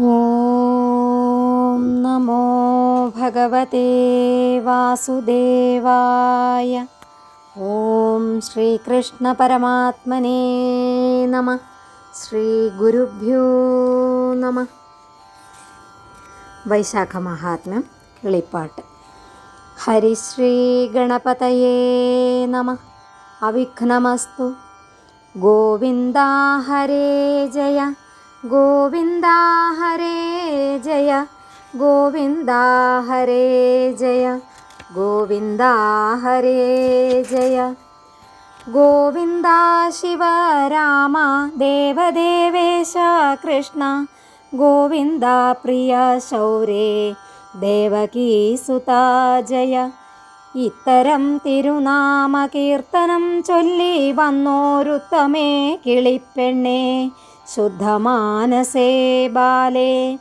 ഓം നമോ ഭഗവതേ വാസുദേവായ. ഓം ശ്രീകൃഷ്ണ പരമാത്മനേ നമഃ. ശ്രീ ഗുരുഭ്യോ നമഃ. വൈശാഖ മഹാത്മ്യം കിളിപ്പാട്ട്. ഹരിശ്രീ ഗണപതയേ നമഃ. അവിഘ്നമസ്തു. ഗോവിന്ദ ഹരേ ജയ ഗോവിന്ദ ഹരേ ജയ ഗോവിന്ദ ഹരേ ജയ ഗോവിന്ദ ഹരേ ജയ ഗോവിന്ദ ശിവരാമ ദേവദേവേശ കൃഷ്ണ ഗോവിന്ദ പ്രിയ ശൗരേ ദേവകീസുത ജയ. ഇത്തരം തിരുനാമകീർത്തനം ചൊല്ലി വന്നോരുത്തമേ കിളിപ്പെണ്ണേ ശുദ്ധമാനസേ ബാലേ.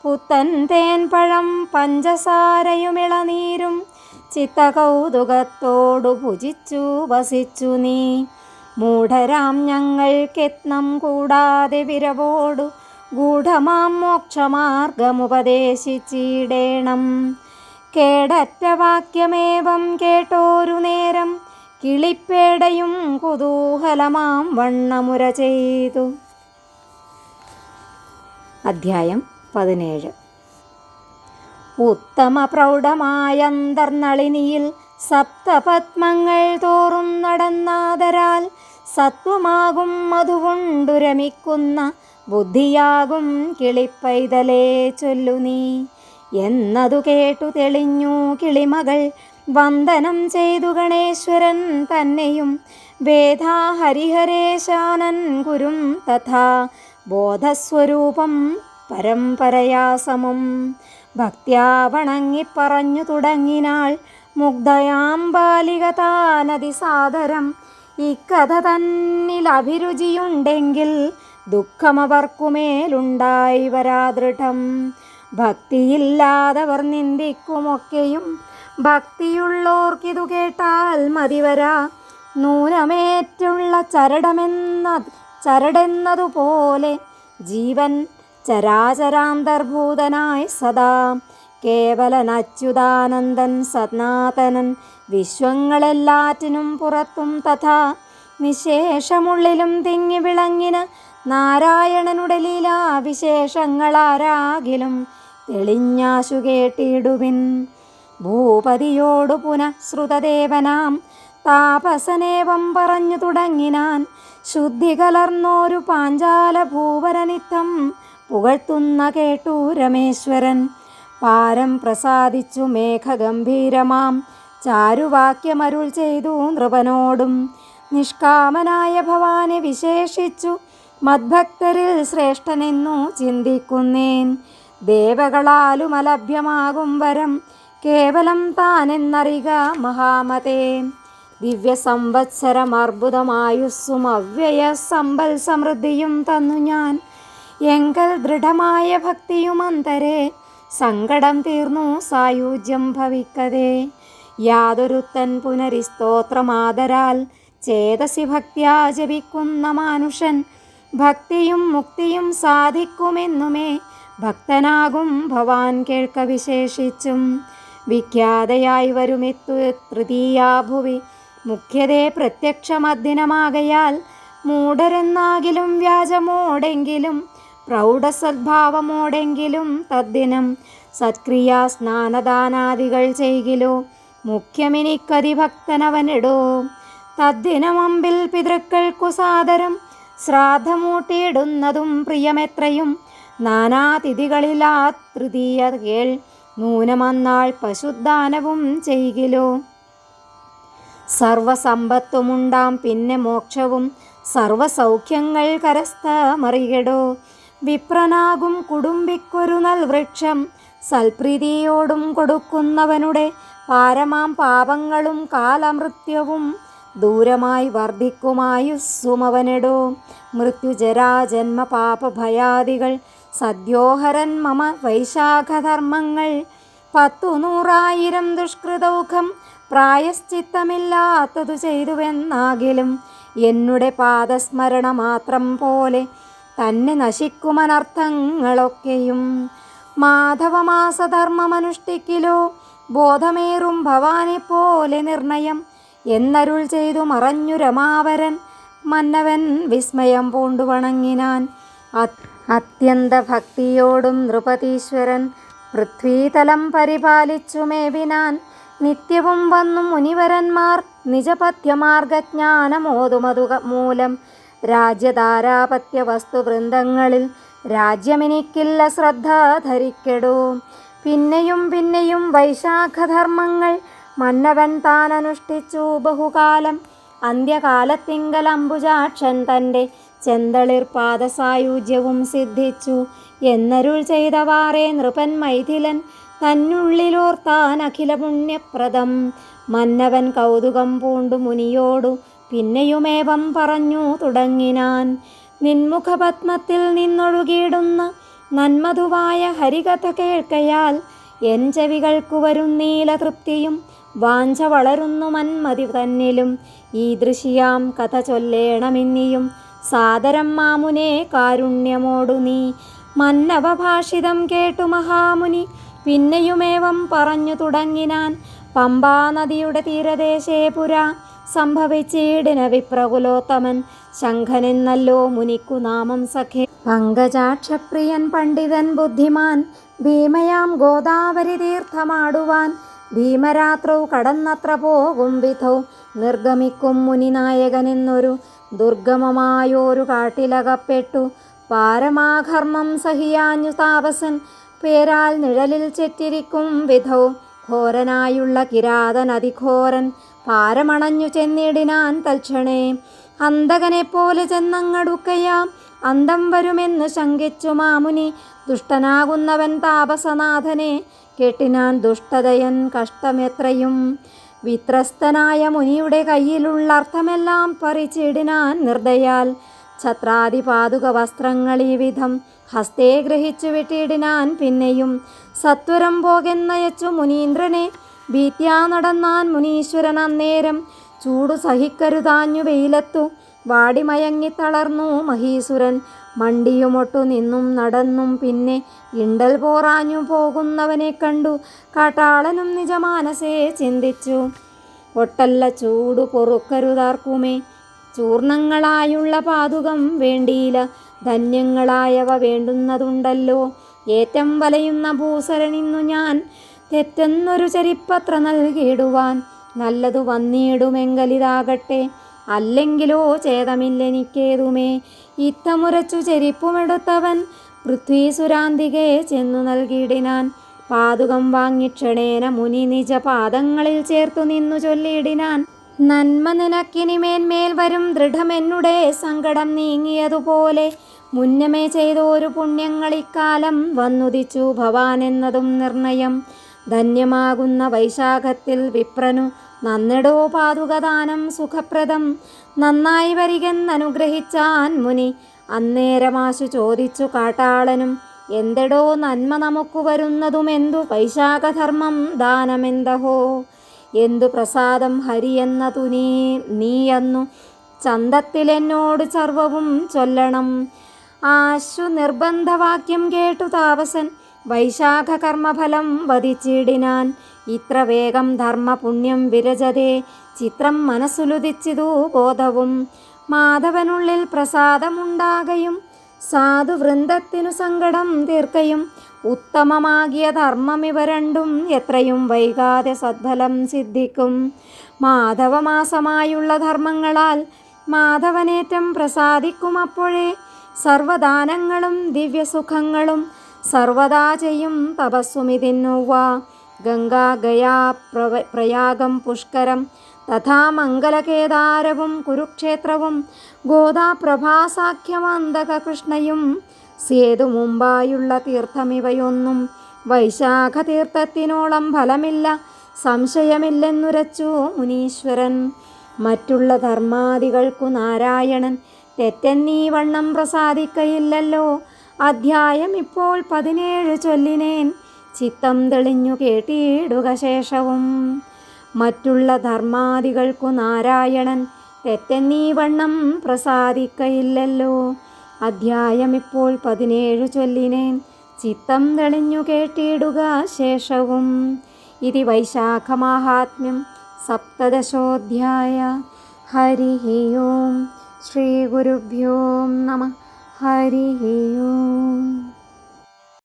പുത്തൻ തേൻപഴം പഞ്ചസാരയുമിളനീരും ചിത്തകൗതുകത്തോടു ഭുജിച്ചു വസിച്ചു നീ. മൂഢരാം ഞങ്ങൾക്കെത്നം കൂടാതെ വിരവോടു ഗൂഢമാം മോക്ഷമാർഗമുപദേശിച്ചിടേണം. കേടറ്റ വാക്യമേവം കേട്ടോരു നേരം കിളിപ്പേടയും കുതൂഹലമാം വണ്ണമുര ചെയ്തു. അധ്യായം 17. ഉത്തമ പ്രൗഢമായ അന്തർനളിനിയിൽ സപ്തപത്മങ്ങൾ തോറും നടന്നാദരാൽ സത്വമാകും മധുവുണ്ടുരമിക്കുന്ന ബുദ്ധിയാകും കിളിപ്പൈതലേ ചൊല്ലു നീ എന്നതു കേട്ടു തെളിഞ്ഞു കിളിമകൾ. വന്ദനം ചെയ്തു ഗണേശ്വരൻ തന്നെയും വേദാ ഹരിഹരേശാനൻ ഗുരും തഥാ ബോധസ്വരൂപം പരമ്പരയാ സമം. ഭക്ത്യാ വണങ്ങിപ്പറഞ്ഞു തുടങ്ങിനാൾ മുഗ്ധയാം ബാലിക താനതിസാദരം. ഇക്കഥ തന്നിൽ അഭിരുചിയുണ്ടെങ്കിൽ ദുഃഖമവർക്കുമേലുണ്ടായി വരാദൃഢം. ഭക്തിയില്ലാതവർ നിന്ദിക്കുമൊക്കെയും ഭക്തിയുള്ളോർക്കിതു കേട്ടാൽ മതിവരാ. നൂനമേറ്റുള്ള ചരടെന്നതുപോലെ ജീവൻ ചരാചരാന്തർഭൂതനായി സദാ കേവലനച്യുതാനന്ദൻ സനാതനൻ വിശ്വങ്ങളെല്ലാറ്റിനും പുറത്തും തഥാ നിശേഷമുള്ളിലും തിങ്ങി വിളങ്ങിന നാരായണനുടെ ലീലാവിശേഷങ്ങളാരാകിലും തെളിഞ്ഞാശു കേട്ടിടുവിൻ. ഭൂപതിയോടു പുനഃശ്രുതദേവനാം താപസനേവം പറഞ്ഞു തുടങ്ങിനാൻ. ശുദ്ധി കലർന്നോരു പാഞ്ചാല ഭൂവരനിത്തം പുകഴ്ത്തുന്ന കേട്ടു രമേശ്വരൻ. പാരം പ്രസാദിച്ചു മേഘഗംഭീരമാം ചാരുവാക്യമരുൾ ചെയ്തു നൃപനോടും. നിഷ്കാമനായ ഭവാനെ വിശേഷിച്ചു മദ്ഭക്തരിൽ ശ്രേഷ്ഠനെന്നു ചിന്തിക്കുന്നേൻ. ദേവകളാലും അലഭ്യമാകും വരം കേവലം താനെന്നറിക മഹാമതേ. ദിവ്യസംവത്സരം അർബുദമായുസ്സും അവ്യയ സമ്പൽ സമൃദ്ധിയും തന്നു ഞാൻ. എങ്കൽ ദൃഢമായ ഭക്തിയുമന്തരേ സങ്കടം തീർന്നു സായുജ്യം ഭവിക്കതേ. യാതൊരുത്തൻ പുനരിസ്തോത്രമാദരാൽ ചേതസി ഭക്ത്യാ ജപിക്കുന്ന മാനുഷൻ ഭക്തിയും മുക്തിയും സാധിക്കുമെന്നുമേ ഭക്തനാകും ഭവാൻ കേൾക്ക വിശേഷിച്ചും. വിഖ്യാതയായി വരുമെത്തു തൃതീയാഭുവി മുഖ്യതേ പ്രത്യക്ഷമദ്ദിനമാകയാൽ. മൂഢരെന്നാകിലും വ്യാജമോടെങ്കിലും പ്രൗഢസദ്ഭാവമോടെങ്കിലും തദ്ദിനം സത്ക്രിയാ സ്നാനദാനാദികൾ ചെയ്കിലോ മുഖ്യമിനിക്കതിഭക്തനവനെടോ. തദ്ദിനമമ്പിൽ പിതൃക്കൾക്കു സാദരം ശ്രാദ്ധമൂട്ടിയിടുന്നതും പ്രിയമെത്രയും. നാനാതിഥികളിലാ തൃതീയ കേൾ നൂനമന്നാൾ പശുദാനവും ചെയ്കിലോ. സർവസമ്പത്തുമുണ്ടാം പിന്നെ മോക്ഷവും സർവസൗഖ്യങ്ങൾ കരസ്ഥമറികടോ. വിപ്രനാകും കുടുംബിക്കൊരു നൽവൃക്ഷം സൽപ്രീതിയോടും കൊടുക്കുന്നവനുടെ പാരമാം പാപങ്ങളും കാലമൃത്യവും ദൂരമായി വർദ്ധിക്കുമായുസ്സുമവനെടോ. മൃത്യുജരാജന്മ പാപഭയാദികൾ സദ്യോഹരൻ മമ വൈശാഖധർമ്മങ്ങൾ. 10,100,000 ദുഷ്കൃതൗഖം പ്രായശ്ചിത്തമില്ലാത്തതു ചെയ്തുവെന്നാകിലും എന്നുടെ പാദസ്മരണ മാത്രം പോലെ തന്നെ നശിക്കുമനർത്ഥങ്ങളൊക്കെയും. മാധവമാസധർമ്മമനുഷ്ഠിക്കിലോ ബോധമേറും ഭവാനെപ്പോലെ നിർണയം എന്നരുൾ ചെയ്തു മറഞ്ഞു രമാവരൻ. മന്നവൻ വിസ്മയം പൂണ്ടു വണങ്ങിനാൻ. അത്യന്ത ഭക്തിയോടും നൃപതീശ്വരൻ പൃഥ്വീതലം പരിപാലിച്ചു മേവിനാൻ. നിത്യവും വന്നു മുനിവരന്മാർ നിജപഥ്യമാർഗജ്ഞാനമോതുമതു മൂലം രാജ്യധാരാപത്യ വസ്തുവൃന്ദങ്ങളിൽ രാജ്യമെനിക്കില്ല ശ്രദ്ധ ധരിക്കെടോ. പിന്നെയും പിന്നെയും വൈശാഖധർമ്മങ്ങൾ മന്നവൻ താൻ അനുഷ്ഠിച്ചു ബഹുകാലം. അന്ത്യകാലത്തിങ്കൽ അംബുജാക്ഷൻ തൻ്റെ ചെന്തളിർ പാദസായുജ്യവും സിദ്ധിച്ചു എന്നരുൾ ചെയ്തവാറേ നൃപൻ മൈഥിലൻ തന്നുള്ളിലോർത്താൻ അഖില പുണ്യപ്രദം. മന്നവൻ കൗതുകം പൂണ്ടു മുനിയോടു പിന്നെയുമേവം പറഞ്ഞു തുടങ്ങിനാൻ. നിൻമുഖപത്മത്തിൽ നിന്നൊഴുകിയിടുന്ന നന്മധുവായ ഹരികഥ കേൾക്കയാൽ എൻ ചെവികൾക്കു വരുന്നീല തൃപ്തിയും വാഞ്ച വളരുന്നു മന്മതി തന്നിലും. ഈദൃശിയാം കഥ ചൊല്ലേണമിന്നിയും സാദരം മാമുനെ കാരുണ്യമോടു നീ. മന്നവഭാഷിതം കേട്ടു മഹാമുനി പിന്നെയുമേവം പറഞ്ഞു തുടങ്ങിനാൻ. പമ്പാനദിയുടെ തീരദേശേ പുരാ സംഭവിച്ചിടിന വിപ്രകുലോത്തമൻ ശംഖനെന്നല്ലോ മുനിക്കു നാമം സഖേ. പങ്കജാക്ഷപ്രിയൻ പണ്ഡിതൻ ബുദ്ധിമാൻ ഭീമയാം ഗോദാവരി തീർത്ഥമാടുവാൻ. ഭീമരാത്രൗ കടന്നത്ര പോകും വിധൗ നിർഗമിക്കും മുനിനായകനെന്നൊരു ദുർഗമമായോരു കാട്ടിലകപ്പെട്ടു. പാരമാഘർമ്മം സഹിയാഞ്ഞു താപസൻ പേരാൽ നിഴലിൽ ചെറ്റിരിക്കും വിധൗ. ഘോരനായുള്ള കിരാതൻ അതിഘോരൻ പാരമണഞ്ഞു ചെന്നിടിനാൻ തൽക്ഷണേ. അന്തകനെപ്പോലെ ചെന്നങ്ങടുക്കയാം അന്തം വരുമെന്നു ശങ്കിച്ചു മാമുനി. ദുഷ്ടനാകുന്നവൻ താപസനാഥനെ കേട്ടിനാൻ ദുഷ്ടതയൻ കഷ്ടമെത്രയും. വിത്രസ്തനായ മുനിയുടെ കയ്യിലുള്ള അർത്ഥമെല്ലാം പറിച്ചിടിനാൻ നിർദ്ദയാൽ. ഛത്രാദിപാതുക വസ്ത്രങ്ങൾ ഈ വിധം ഹസ്തേ ഗ്രഹിച്ചു വിട്ടിടിനാൻ. പിന്നെയും സത്വരം പോകെന്നയച്ചു മുനീന്ദ്രനെ ഭീത്യാ നടന്നാൻ മുനീശ്വരൻ അന്നേരം. ചൂടു സഹിക്കരുതാഞ്ഞു വെയിലത്തു വാടിമയങ്ങിത്തളർന്നു മഹീസുരൻ. മണ്ടിയുമൊട്ടു നിന്നും നടന്നും പിന്നെ ഇണ്ടൽ പോറാഞ്ഞു പോകുന്നവനെ കണ്ടു കാട്ടാളനും നിജമാനസേ ചിന്തിച്ചു. ഒട്ടല്ല ചൂടു പൊറുക്കരുതാർക്കുമേ ചൂർണങ്ങളായുള്ള പാതുകം വേണ്ടിയില്ല. ധന്യങ്ങളായവ വേണ്ടുന്നതുണ്ടല്ലോ. ഏറ്റം വലയുന്ന ഭൂസരനിന്നു ഞാൻ തെറ്റെന്നൊരു ചരിപ്പത്ര നൽകിയിടുവാൻ. നല്ലതു വന്നിടുമെങ്കലിതാകട്ടെ അല്ലെങ്കിലോ ഛേദമില്ലെനിക്കേതുമേ. ഇത്തമുരച്ചു ചെരിപ്പുമെടുത്തവൻ പൃഥ്വീസുരാന്തികെ ചെന്നു നൽകിയിടിനാൻ. പാതുകം വാങ്ങിക്ഷണേന മുനി നിജ പാദങ്ങളിൽ ചേർത്തു നിന്നു ചൊല്ലിയിടിനാൻ. നന്മ നിനക്കിനിമേന്മേൽ വരും ദൃഢമെന്നുടെ സങ്കടം നീങ്ങിയതുപോലെ മുന്നമേ ചെയ്തോരു പുണ്യങ്ങളിക്കാലം വന്നുദിച്ചു ഭവാൻ എന്നതും നിർണയം. ധന്യമാകുന്ന വൈശാഖത്തിൽ വിപ്രനു നന്നെടോ പാതുകദാനം സുഖപ്രദം. നന്നായി വരികെന്നനുഗ്രഹിച്ചാൻ മുനി. അന്നേരമാശു ചോദിച്ചു കാട്ടാളനും എന്തെടോ നന്മ നമുക്ക് വരുന്നതുമെന്തു വൈശാഖധർമ്മം ദാനമെന്തഹോ. എന്തു പ്രസാദം ഹരിയെന്നതു നീയന്നു ചന്തത്തിലെന്നോട് സർവവും ചൊല്ലണം. ആശു നിർബന്ധവാക്യം കേട്ടു താപസൻ വൈശാഖ കർമ്മഫലം വധിച്ചിടിനാൻ. ഇത്ര വേഗം ധർമ്മ പുണ്യം വിരജതേ ചിത്രം മനസ്സുലുദിച്ചിതു ബോധവും. മാധവനുള്ളിൽ പ്രസാദമുണ്ടാകയും സാധുവൃന്ദത്തിനു സങ്കടം തീർക്കയും. ഉത്തമമാകിയ ധർമ്മമിവ രണ്ടും എത്രയും വൈകാതെ സദ്ഫലം സിദ്ധിക്കും. മാധവമാസമായുള്ള ധർമ്മങ്ങളാൽ മാധവനേറ്റം പ്രസാദിക്കും. അപ്പോഴേ സർവദാനങ്ങളും ദിവ്യസുഖങ്ങളും സർവദാ ചെയ്യും തപസ്സുമിതിന്നുവ. ഗംഗാ ഗയാ പ്രയാഗം പുഷ്കരം തഥാ മംഗലകേദാരവും കുരുക്ഷേത്രവും ഗോദാ പ്രഭാസാഖ്യമന്തക കൃഷ്ണയും സേതു മുമ്പായുള്ള തീർത്ഥമിവയൊന്നും വൈശാഖ തീർത്ഥത്തിനോളം ഫലമില്ല സംശയമില്ലെന്നുരച്ചു മുനീശ്വരൻ. മറ്റുള്ള ധർമാദികൾക്കു നാരായണൻ തെറ്റെന്നീ വണ്ണം പ്രസാദിക്കയില്ലല്ലോ. അധ്യായം ഇപ്പോൾ 17 ചൊല്ലിനേൻ ചിത്തം തെളിഞ്ഞു കേട്ടിടുക ശേഷവും. മറ്റുള്ള ധർമാദികൾക്കു നാരായണൻ തെറ്റെന്നീ വണ്ണം പ്രസാദിക്കയില്ലല്ലോ. അധ്യായമിപ്പോൾ 17 ചൊല്ലിനേൻ, ചിത്തം തെളിഞ്ഞു കേട്ടിടുക ശേഷവും. ഇതി വൈശാഖമാഹാത്മ്യം സപ്തദശോऽധ്യായ. ഹരിഃ ഓം. ശ്രീ ഗുരുഭ്യോ നമഃ. ഹരിഃ ഓം.